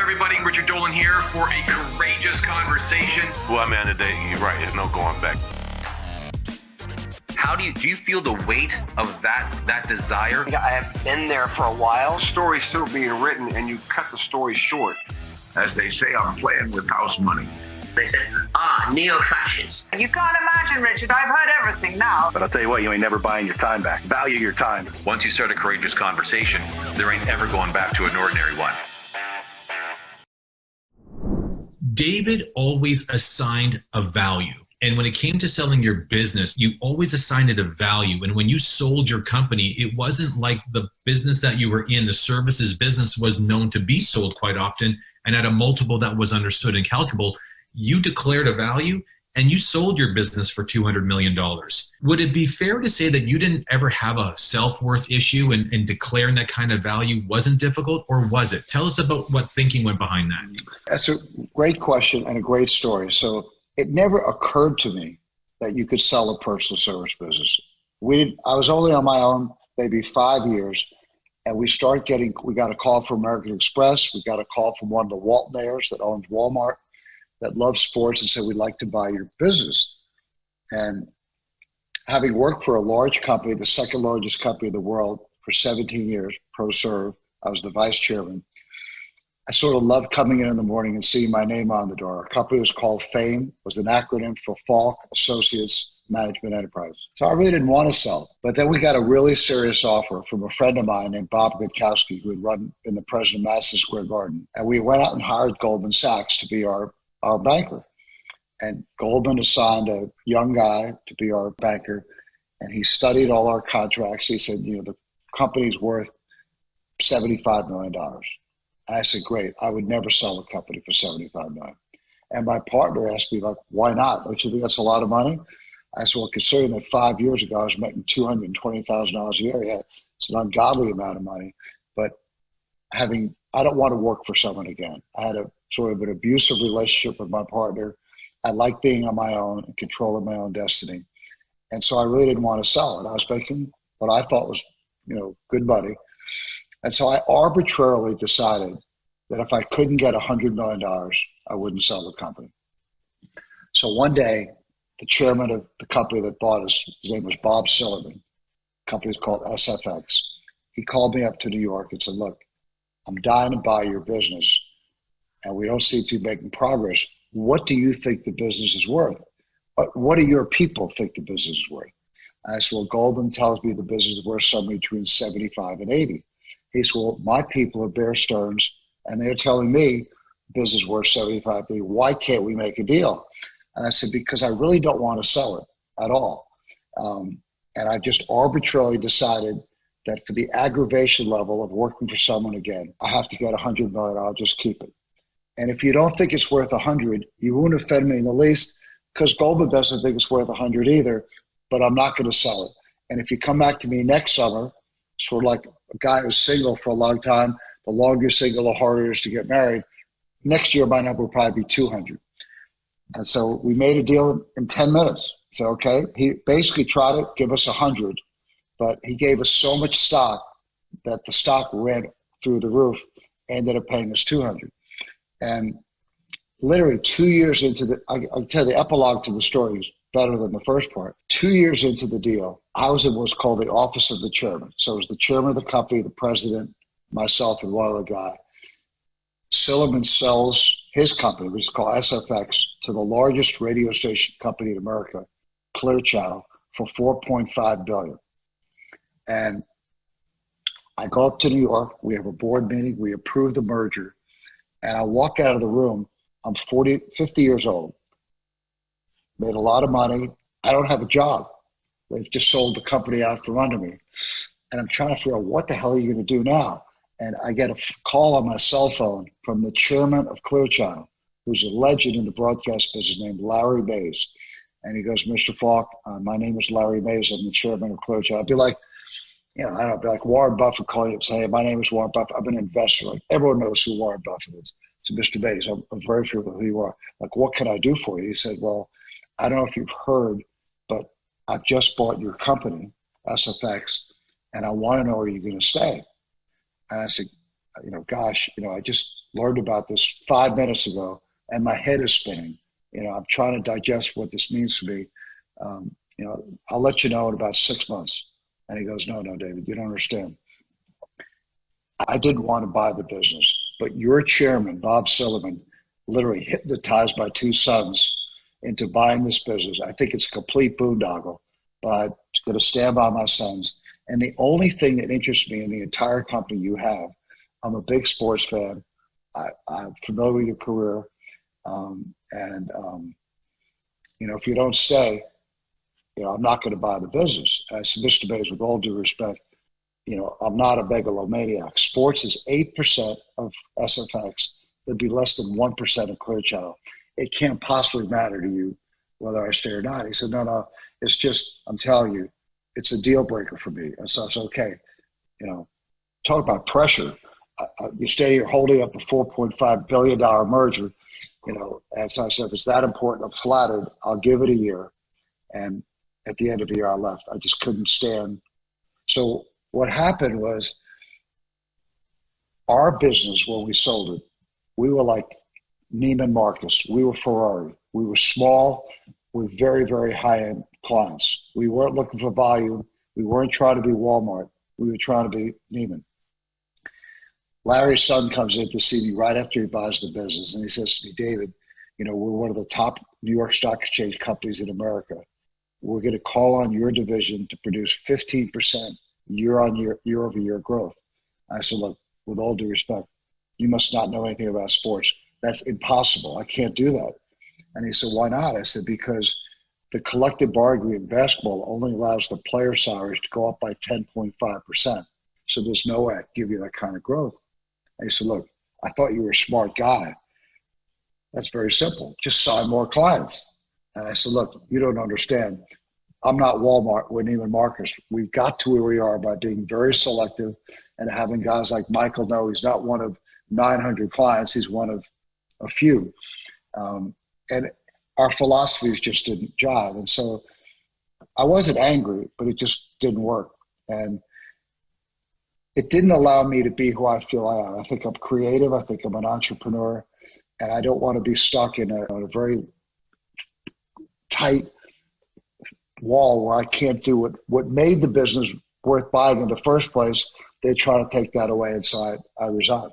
everybody? Richard Dolan here for a courageous conversation. Well, man, today, you're right. There's no going back. How do you feel the weight of that desire? I have been there for a while. Story's still being written, and you cut the story short. As they say, I'm playing with house money. They said, neo-fascist. You can't imagine, Richard. I've heard everything now. But I'll tell you what, you ain't never buying your time back. Value your time. Once you start a courageous conversation, there ain't ever going back to an ordinary one. David always assigned a value. And when it came to selling your business, you always assigned it a value. And when you sold your company, it wasn't like the business that you were in, the services business was known to be sold quite often and at a multiple that was understood and calculable. You declared a value and you sold your business for $200 million. Would it be fair to say that you didn't ever have a self-worth issue and declaring that kind of value wasn't difficult, or was it? Tell us about what thinking went behind that. That's a great question and a great story. So it never occurred to me that you could sell a personal service business. I was only on my own maybe 5 years, and we got a call from American Express. We got a call from one of the Walton-heirs that owns Walmart, that loves sports, and said, we'd like to buy your business. And having worked for a large company, the second largest company in the world for 17 years, ProServe, I was the vice chairman. I sort of loved coming in the morning and seeing my name on the door. Our company was called FAME, was an acronym for Falk Associates Management Enterprise. So I really didn't want to sell. But then we got a really serious offer from a friend of mine named Bob Gutkowski, who had been the president of Madison Square Garden. And we went out and hired Goldman Sachs to be our banker. And Goldman assigned a young guy to be our banker. And he studied all our contracts. He said, the company's worth $75 million. And I said, great, I would never sell a company for $75 million. And my partner asked me, why not? Don't you think that's a lot of money? I said, well, considering that 5 years ago I was making $220,000 a year, yeah, it's an ungodly amount of money. But I don't want to work for someone again. I had a sort of an abusive relationship with my partner. I like being on my own and controlling my own destiny. And so I really didn't want to sell it. I was making what I thought was, good money. And so I arbitrarily decided that if I couldn't get $100 million, I wouldn't sell the company. So one day, the chairman of the company that bought us, his name was Bob Silverman, the company is called SFX. He called me up to New York and said, look, I'm dying to buy your business, and we don't seem to be making progress. What do you think the business is worth? What do your people think the business is worth? And I said, well, Goldman tells me the business is worth somewhere between 75 and 80. He said, well, my people are Bear Stearns, and they're telling me business is worth 75. Why can't we make a deal? And I said, because I really don't want to sell it at all. And I just arbitrarily decided that for the aggravation level of working for someone again, I have to get $100 million, I'll just keep it. And if you don't think it's worth 100, you won't offend me in the least, because Goldman doesn't think it's worth 100 either, but I'm not going to sell it. And if you come back to me next summer, sort of like a guy who's single for a long time, the longer you're single, the harder it is to get married. Next year, my number will probably be 200. And so we made a deal in 10 minutes. So, okay, he basically tried to give us 100, but he gave us so much stock that the stock ran through the roof, ended up paying us 200. And literally 2 years into I'll tell you the epilogue to the story is better than the first part. 2 years into the deal, I was in what's called the office of the chairman. So it was the chairman of the company, the president, myself, and one other guy. Silverman sells his company, which is called SFX, to the largest radio station company in America, Clear Channel, for $4.5 billion. And I go up to New York. We have a board meeting. We approve the merger. And I walk out of the room. I'm 50 years old. Made a lot of money. I don't have a job. They've just sold the company out from under me. And I'm trying to figure out what the hell are you going to do now? And I get a call on my cell phone from the chairman of Clear Channel, who's a legend in the broadcast business named Larry Mays. And he goes, Mr. Falk, my name is Larry Mays. I'm the chairman of Clear Channel. I'd be like, I don't know, be like Warren Buffett calling up saying, my name is Warren Buffett. I'm an investor. Like everyone knows who Warren Buffett is. So Mr. Mays, I'm very familiar with who you are. Like, what can I do for you? He said, well, I don't know if you've heard, but I've just bought your company, SFX, and I want to know, are you going to stay? And I said, gosh, I just learned about this 5 minutes ago, and my head is spinning. I'm trying to digest what this means to me. I'll let you know in about 6 months. And he goes, no, David, you don't understand. I didn't want to buy the business, but your chairman, Bob Silliman, literally hypnotized my two sons into buying this business. I think it's a complete boondoggle, but I'm going to stand by my sons. And the only thing that interests me in the entire company you have, I'm a big sports fan. I'm familiar with your career. If you don't stay, I'm not going to buy the business. I said, Mr. Bays, with all due respect, I'm not a megalomaniac. Sports is 8% of SFX. There'd be less than 1% of Clear Channel. It can't possibly matter to you whether I stay or not. He said, no, it's just, I'm telling you, it's a deal breaker for me. And so it's okay. Talk about pressure. You stay here holding up a $4.5 billion merger. As I said, if it's that important, I'm flattered. I'll give it a year. And at the end of the year, I left. I just couldn't stand. So what happened was our business, when we sold it, we were like Neiman Marcus. We were Ferrari. We were small with very, very high-end clients. We weren't looking for volume. We weren't trying to be Walmart. We were trying to be Neiman. Larry's son comes in to see me right after he buys the business, and he says to me, David, we're one of the top New York Stock Exchange companies in America. We're going to call on your division to produce 15% year-over-year growth. I said, look, with all due respect, you must not know anything about sports. That's impossible. I can't do that. And he said, why not? I said, because the collective bargaining in basketball only allows the player salaries to go up by 10.5%. So there's no way I can give you that kind of growth. And he said, look, I thought you were a smart guy. That's very simple. Just sign more clients. And I said, look, you don't understand. I'm not Walmart. We're Neiman Marcus. We've got to where we are by being very selective and having guys like Michael know he's not one of 900 clients. He's one of a few. And our philosophies just didn't jive. And so I wasn't angry, but it just didn't work. And it didn't allow me to be who I feel I am. I think I'm creative. I think I'm an entrepreneur. And I don't want to be stuck in a very tight wall where I can't do what made the business worth buying in the first place. They try to take that away, and so I resigned.